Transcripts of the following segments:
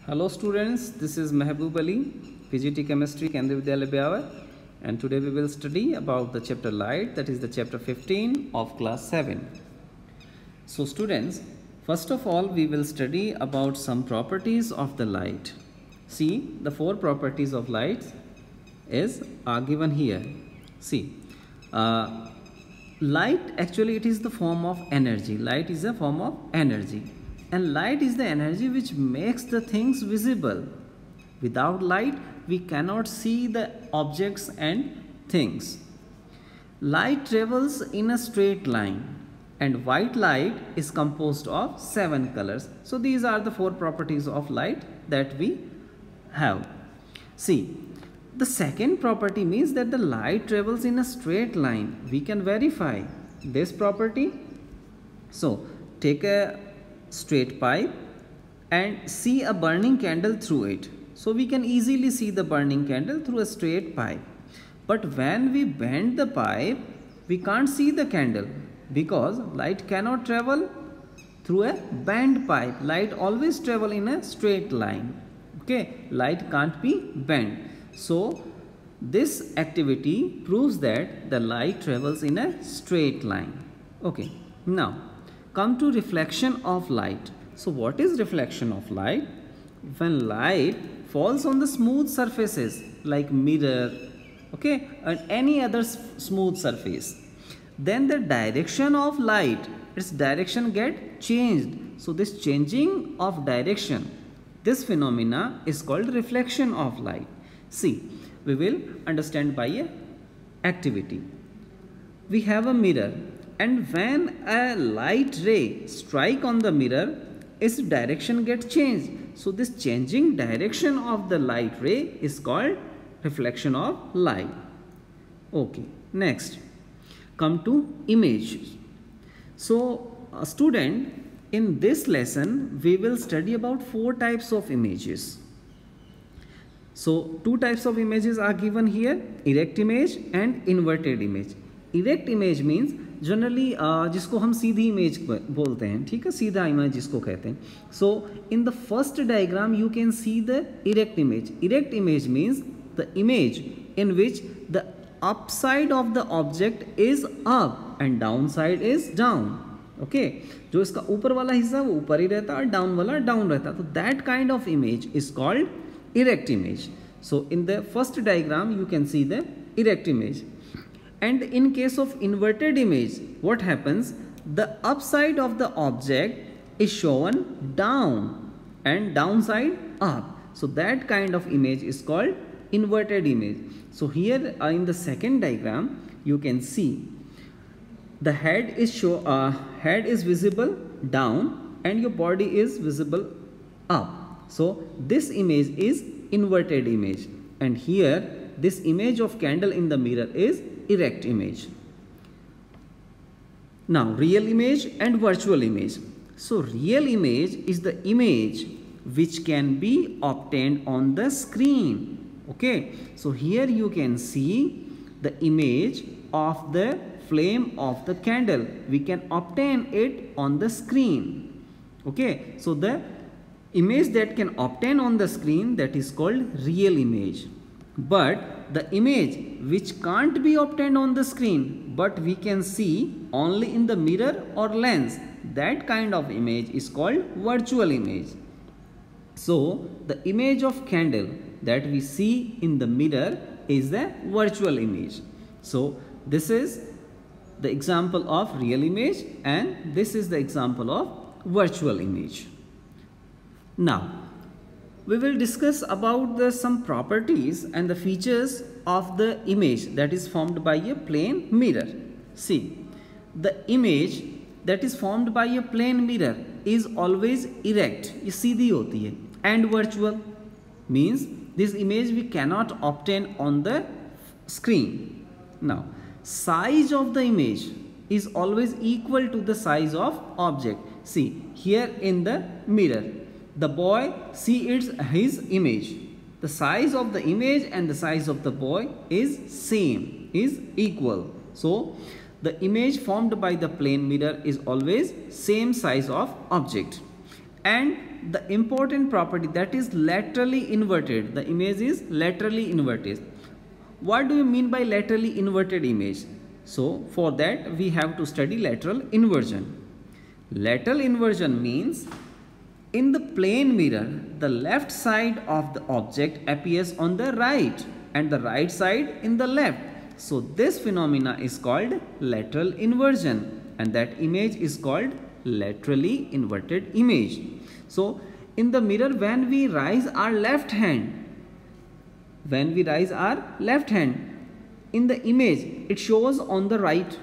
Hello students, this is Mehboob Ali, PGT Chemistry, Kendriya Vidyalaya Byawar, and today we will study about the chapter Light, that is the chapter 15 of class 7. So students, first of all we will study about some properties of the light. See, the four properties of light are given here. See, light actually it is the form of energy. Light is a form of energy. And light is the energy which makes the things visible. Without light, we cannot see the objects and things. Light travels in a straight line, and white light is composed of 7 colors. So these are the four properties of light that we have. See, the second property means that the light travels in a straight line. We can verify this property. So take a straight pipe and see a burning candle through it. So we can easily see the burning candle through a straight pipe. But when we bend the pipe, we can't see the candle because light cannot travel through a bent pipe. Light always travel in a straight line. Okay, light can't be bent. So this activity proves that the light travels in a straight line. Okay, now come to reflection of light. So what is reflection of light? When light falls on the smooth surfaces like mirror, okay, and any other smooth surface, then the direction of light, its direction get changed. So this changing of direction, this phenomena is called reflection of light. See, we will understand by a activity. We have a mirror, and when a light ray strike on the mirror, its direction gets changed. So this changing direction of the light ray is called reflection of light. Okay, next come to images. So a student, in this lesson we will study about 4 types of images. So 2 types of images are given here, erect image and inverted image. Erect image means generally जिसको हम सीधी image बोलते हैं, ठीक है, सीधा image जिसको कहते हैं. So in the first diagram you can see the erect image. Erect image means the image in which the up side of the object is up and down side is down. Okay, जो इसका ऊपर वाला हिस्सा वो ऊपर ही रहता है और डाउन वाला डाउन रहता है. तो that kind of image is called erect image. So in the first diagram you can see the erect image. And in case of inverted image, what happens? The upside of the object is shown down and downside up. So that kind of image is called inverted image. So here in the second diagram, you can see the head is visible down and your body is visible up. So this image is inverted image, and here this image of candle in the mirror is erect image. Now real image and virtual image. So real image is the image which can be obtained on the screen. Okay, so here you can see the image of the flame of the candle. We can obtain it on the screen. Okay, so the image that can obtain on the screen, that is called real image. But the image which can't be obtained on the screen but we can see only in the mirror or lens, that kind of image is called virtual image. So the image of candle that we see in the mirror is the virtual image. So this is the example of real image and this is the example of virtual image. Now we will discuss about some properties and the features of the image that is formed by a plane mirror. See, the image that is formed by a plane mirror is always erect, ये सीधी होती है, and virtual means this image we cannot obtain on the screen. Now size of the image is always equal to the size of object. See, here in the mirror, the boy sees his image. The size of the image and the size of the boy is same, is equal. So the image formed by the plane mirror is always same size of object. and the important property, that is laterally inverted. The image is laterally inverted. What do you mean by laterally inverted image? So for that we have to study lateral inversion. Lateral inversion means in the plane mirror, the left side of the object appears on the right and the right side in the left. So this phenomena is called lateral inversion, and that image is called laterally inverted image. So in the mirror, when we raise our left hand, in the image it shows on the right,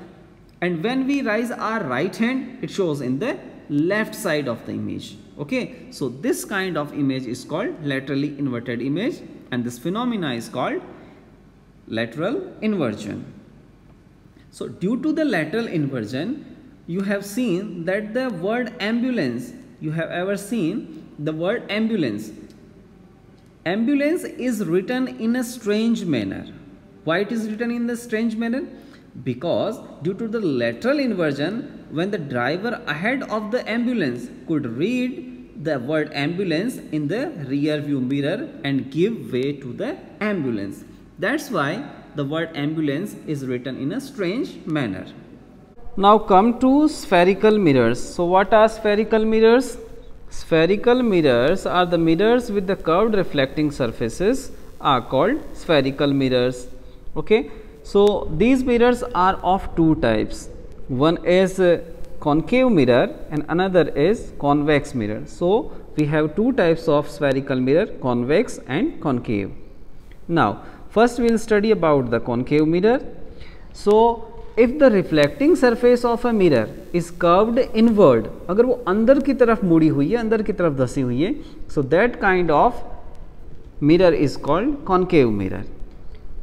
and when we raise our right hand, it shows in the left side of the image. Okay, so this kind of image is called laterally inverted image, and this phenomena is called lateral inversion. So due to the lateral inversion, you have seen that the word ambulance, you have ever seen the word ambulance. Ambulance is written in a strange manner. Why it is written in the strange manner? Because due to the lateral inversion, when the driver ahead of the ambulance could read the word ambulance in the rear view mirror and give way to the ambulance. That's why the word ambulance is written in a strange manner. Now come to spherical mirrors. So what are spherical mirrors? Spherical mirrors are the mirrors with the curved reflecting surfaces are called spherical mirrors. Okay, so these mirrors are of two types. One is concave mirror and another is convex mirror. So we have two types of spherical mirror, convex and concave. Now first we will study about the concave mirror. So if the reflecting surface of a mirror is curved inward, अगर वो अंदर की तरफ मुड़ी हुई है, अंदर की तरफ धसी हुई है, so that kind of mirror is called concave mirror.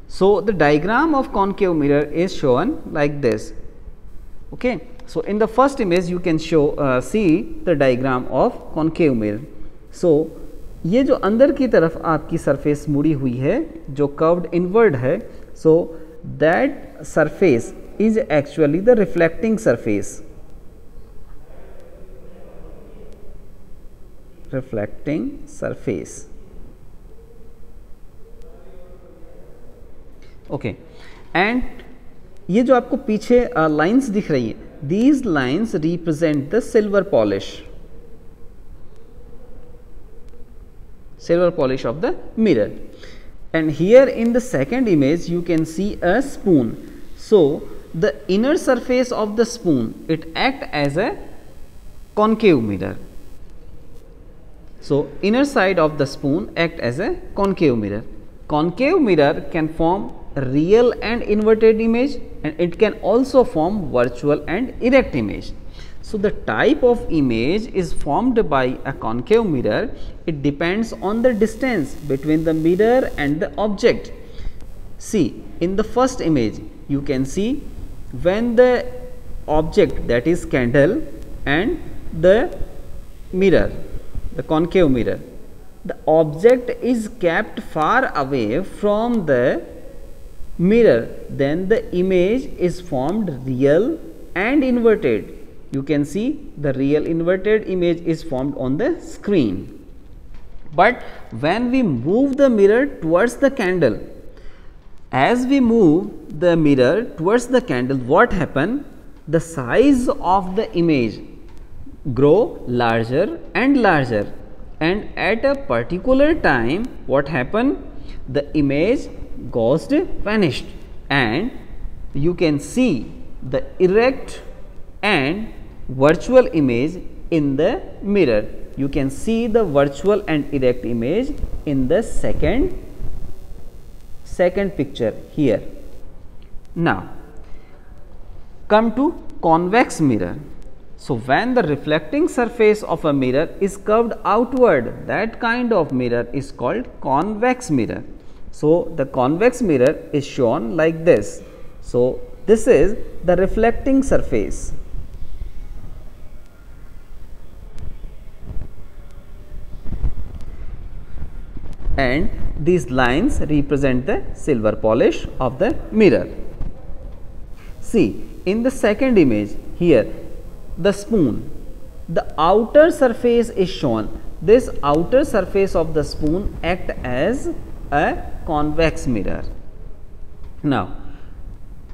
So the diagram of concave mirror is shown like this. Okay, so in the first image you can see the diagram of concave mirror. So ये जो अंदर की तरफ आपकी surface मुड़ी हुई है, जो कर्व्ड इनवर्ड है, so that surface is actually the reflecting surface. Reflecting surface. Okay, and ये जो आपको पीछे लाइंस दिख रही है, these lines represent the silver polish of the mirror. And here in the second image you can see a spoon. So the inner surface of the spoon, it acts as a concave mirror. So inner side of the spoon act as a concave mirror. Concave mirror can form real and inverted image, and it can also form virtual and erect image. So the type of image is formed by a concave mirror. It depends on the distance between the mirror and the object. See, in the first image you can see when the object, that is candle, and the mirror, the concave mirror, the object is kept far away from the mirror, then the image is formed real and inverted. You can see the real inverted image is formed on the screen. But when we move the mirror towards the candle, as we move the mirror towards the candle, what happen? The size of the image grow larger and larger, and at a particular time what happen? The image ghost vanished, and you can see the erect and virtual image in the mirror. You can see the virtual and erect image in the second picture here. Now come to convex mirror. So when the reflecting surface of a mirror is curved outward, that kind of mirror is called convex mirror. So the convex mirror is shown like this. So this is the reflecting surface. And these lines represent the silver polish of the mirror. See, in the second image here, the spoon, The outer surface is shown. This outer surface of the spoon act as a convex mirror. Now,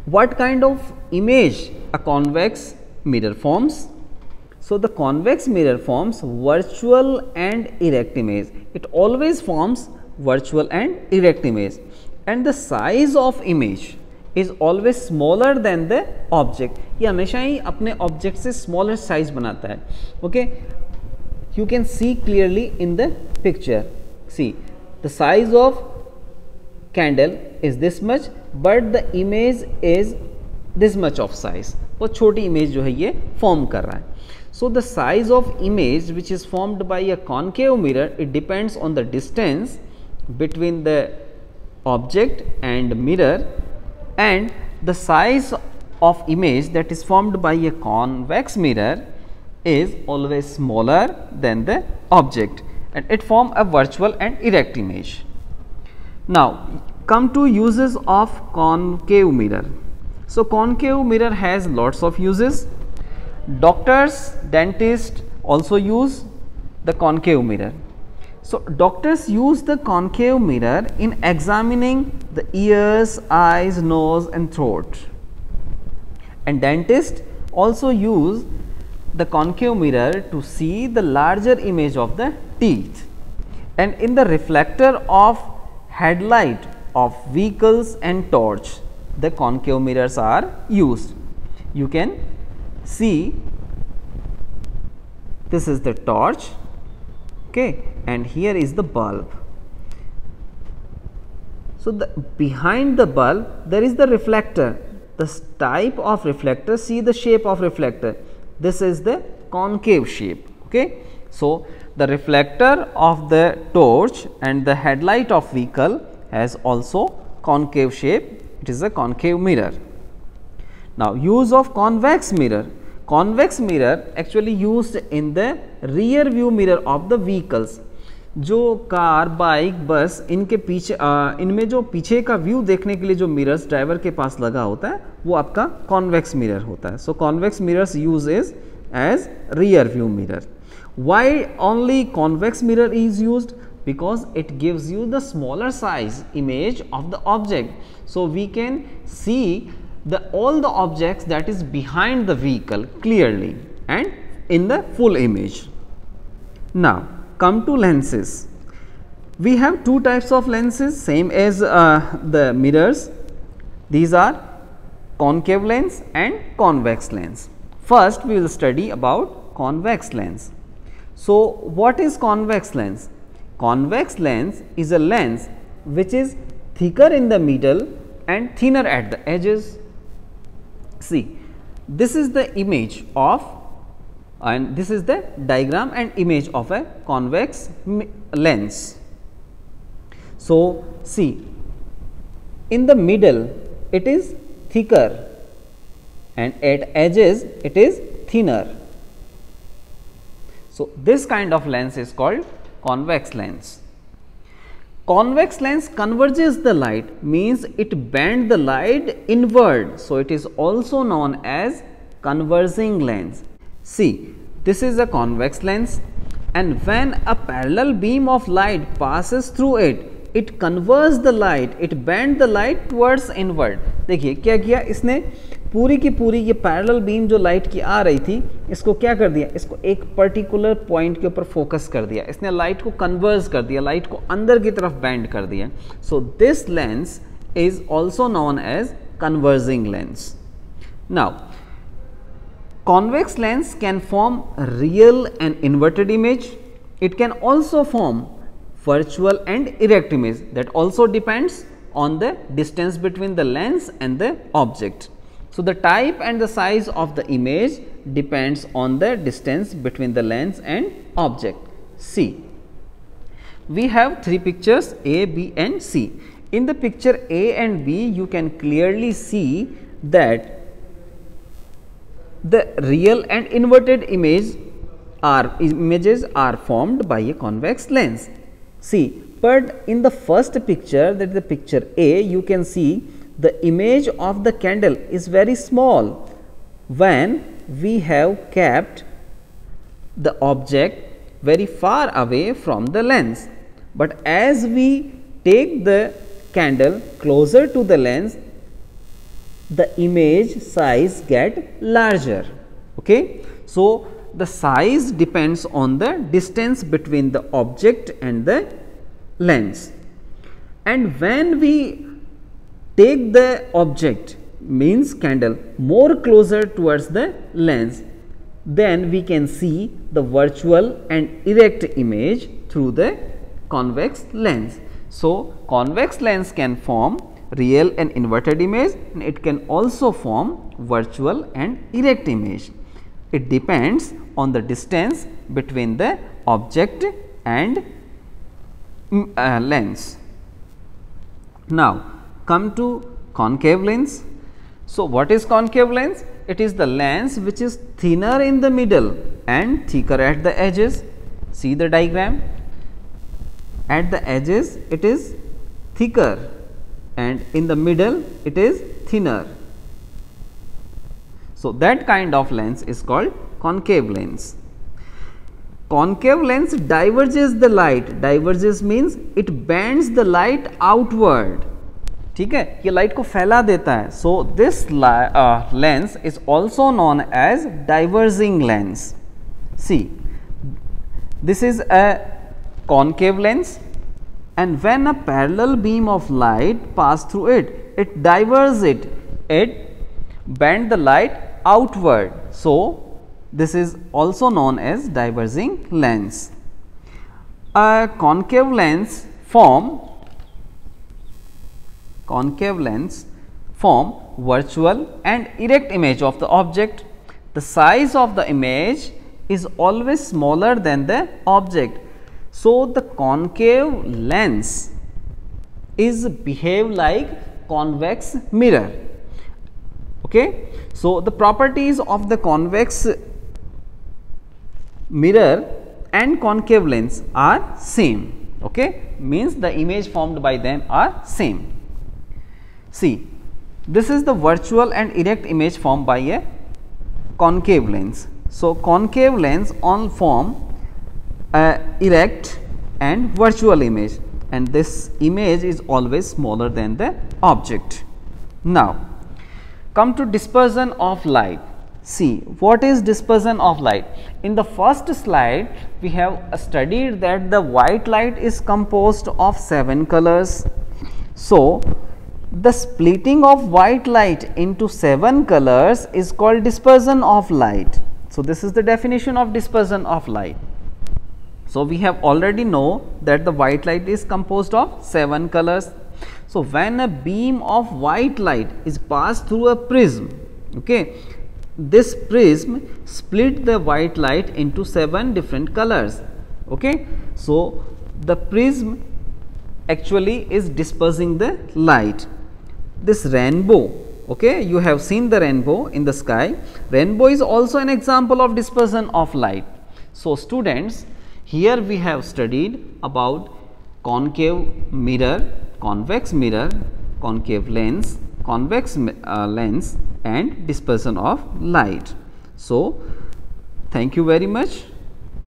what kind of image a convex mirror forms? So, the convex mirror forms virtual and erect image. It always forms virtual and erect image, and the size of image is always smaller than the object. ये हमेशा ही अपने object से smaller size बनाता है. Okay, you can see clearly in the picture. See, the size of candle is this much, but the image is this much of size. बहुत छोटी image जो है ये form कर रहा है. So the size of image which is formed by a concave mirror, it depends on the distance between the object and mirror, and the size of image that is formed by a convex mirror is always smaller than the object, and it forms a virtual and erect image. Now come to uses of concave mirror. So concave mirror has lots of uses. Doctors, dentists also use the concave mirror. So doctors use the concave mirror in examining the ears, eyes, nose and throat, and dentists also use the concave mirror to see the larger image of the teeth. And in the reflector of headlight of vehicles and torch, the concave mirrors are used. You can see, this is the torch, okay, and here is the bulb. So behind the bulb there is the reflector. This type of reflector, see the shape of reflector, this is the concave shape. Okay, so the reflector of the torch and the headlight of vehicle has also concave shape. It is a concave mirror. Now use of convex mirror. Convex mirror actually used in the rear view mirror of the vehicles. जो car, bike, बस, इनके पीछे इनमें जो पीछे का view देखने के लिए जो मिरर्स ड्राइवर के पास लगा होता है वो आपका कॉन्वेक्स मिरर होता है. So convex mirrors use is as rear view mirror. Why only convex mirror is used? Because it gives you the smaller size image of the object. So we can see all the objects that is behind the vehicle clearly and in the full image. Now come to lenses. We have two types of lenses, same as the mirrors. These are concave lens and convex lens. First we will study about convex lens. So what is convex lens? Convex lens is a lens which is thicker in the middle and thinner at the edges. See, this is the image of, and this is the diagram and image of a convex lens. So see, in the middle it is thicker and at edges it is thinner. So this kind of lens is called convex lens. Convex lens converges the light, means it bends the light inward. So it is also known as converging lens. See, this is a convex lens, and when a parallel beam of light passes through it, it converges the light, it bends the light towards inward. देखिए क्या किया इसने, पूरी की पूरी ये parallel beam जो light की आ रही थी इसको क्या कर दिया, इसको एक पर्टिकुलर पॉइंट के ऊपर फोकस कर दिया, इसने लाइट को कन्वर्ज कर दिया, लाइट को अंदर की तरफ बेंड कर दिया. So this lens is also known as converging lens. Now convex lens can form real and inverted image. It can also form virtual and erect image. That also depends on the distance between the lens and the object. So the type and the size of the image depends on the distance between the lens and object. See, we have three pictures A, B and C. In the picture A and B, you can clearly see that the real and inverted images are formed by a convex lens. See, but in the first picture, that is the picture A, you can see the image of the candle is very small when we have kept the object very far away from the lens, but as we take the candle closer to the lens, the image size get larger. Okay. So, the size depends on the distance between the object and the lens, and when we take the object, means candle, more closer towards the lens, then we can see the virtual and erect image through the convex lens. So, convex lens can form real and inverted image, and it can also form virtual and erect image. It depends on the distance between the object and lens. Now, come to concave lens. So, what is concave lens? It is the lens which is thinner in the middle and thicker at the edges. See the diagram. At the edges it is thicker and in the middle it is thinner. So, that kind of lens is called concave lens. Concave lens diverges the light. Diverges means it bends the light outward. ठीक है, ये light को फैला देता है. So, this lens is also known as diverging lens. See, this is a concave lens, and when a parallel beam of light pass through it, it diverges it, bend the light outward. So, this is also known as diverging lens. A concave lens form virtual and erect image of the object. The size of the image is always smaller than the object. So, the concave lens is behave like convex mirror. Okay. So, the properties of the convex mirror and concave lens are same. Okay. Means the image formed by them are same. See, this is the virtual and erect image formed by a concave lens. So, concave lens all form a erect and virtual image, and this image is always smaller than the object. Now, come to dispersion of light. See, what is dispersion of light? In the first slide, we have studied that the white light is composed of 7 colors. So, the splitting of white light into 7 colors is called dispersion of light. So, this is the definition of dispersion of light. So, we have already know that the white light is composed of 7 colors. So, when a beam of white light is passed through a prism, okay, this prism split the white light into 7 different colors. Okay. So, the prism actually is dispersing the light. This rainbow, okay, you have seen the rainbow in the sky. Rainbow is also an example of dispersion of light. So, students, here we have studied about concave mirror, convex mirror, concave lens, convex lens and dispersion of light. So, thank you very much.